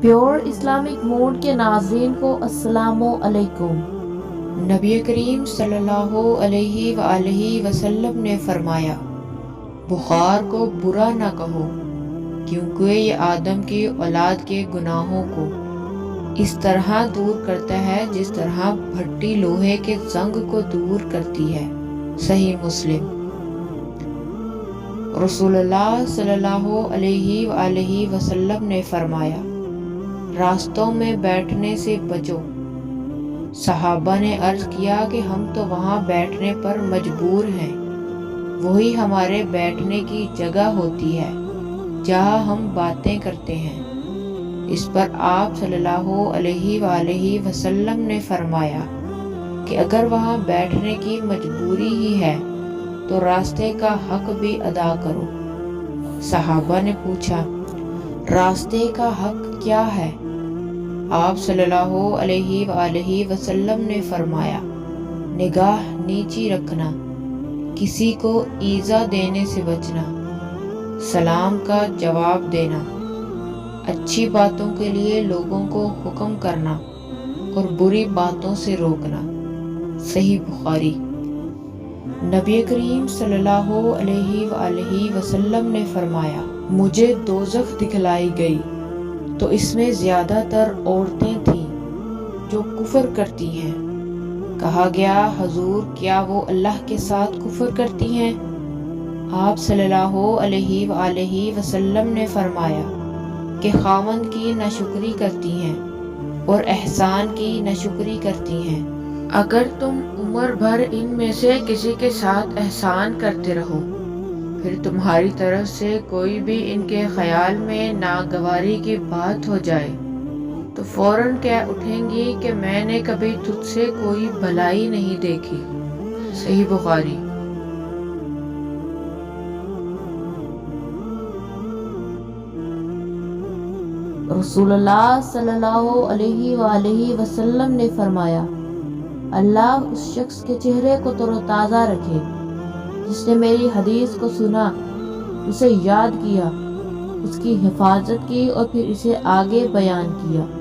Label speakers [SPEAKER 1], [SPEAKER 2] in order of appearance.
[SPEAKER 1] Pure Islamic mood کے ناظرین کو السلام علیکم۔
[SPEAKER 2] نبی کریم صلی اللہ علیہ وآلہ وسلم نے فرمایا، بخار کو برا نہ کہو، کیونکہ یہ آدم کی اولاد کے گناہوں کو اس طرح دور کرتا ہے جس طرح بھٹی لوہے کے زنگ کو دور کرتی ہے۔ صحیح مسلم۔ رسول اللہ صلی اللہ علیہ وآلہ وسلم نے فرمایا، راستوں میں بیٹھنے سے بچو۔ صحابہ نے عرض کیا کہ ہم تو وہاں بیٹھنے پر مجبور ہیں، وہی ہمارے بیٹھنے کی جگہ ہوتی ہے جہاں ہم باتیں کرتے ہیں۔ اس پر آپ صلی اللہ علیہ وآلہ وسلم نے فرمایا کہ اگر وہاں بیٹھنے کی مجبوری ہی ہے تو راستے کا حق بھی ادا کرو۔ صحابہ نے پوچھا، راستے کا حق کیا ہے؟ آپ صلی اللہ علیہ وآلہ وسلم نے فرمایا، نگاہ نیچی رکھنا، کسی کو ایذا دینے سے بچنا، سلام کا جواب دینا، اچھی باتوں کے لیے لوگوں کو حکم کرنا اور بری باتوں سے روکنا۔ صحیح بخاری۔ نبی کریم صلی اللہ علیہ وآلہ وسلم نے فرمایا، مجھے دوزخ دکھلائی گئی تو اس میں زیادہ تر عورتیں تھیں جو کفر کرتی ہیں۔ کہا گیا، حضور کیا وہ اللہ کے ساتھ کفر کرتی ہیں؟ آپ صلی اللہ علیہ وآلہ وسلم نے فرمایا کہ خاوند کی ناشکری کرتی ہیں اور احسان کی ناشکری کرتی ہیں۔ اگر تم عمر بھر ان میں سے کسی کے ساتھ احسان کرتے رہو، پھر تمہاری طرف سے کوئی بھی ان کے خیال میں ناگواری کی بات ہو جائے تو فوراً کہہ اٹھیں گی کہ میں نے کبھی تجھ سے کوئی بھلائی نہیں دیکھی۔ صحیح بخاری۔
[SPEAKER 1] رسول اللہ صلی اللہ علیہ وآلہ وسلم نے فرمایا، اللہ اس شخص کے چہرے کو تر و تازہ رکھے جس نے میری حدیث کو سنا، اسے یاد کیا، اس کی حفاظت کی اور پھر اسے آگے بیان کیا۔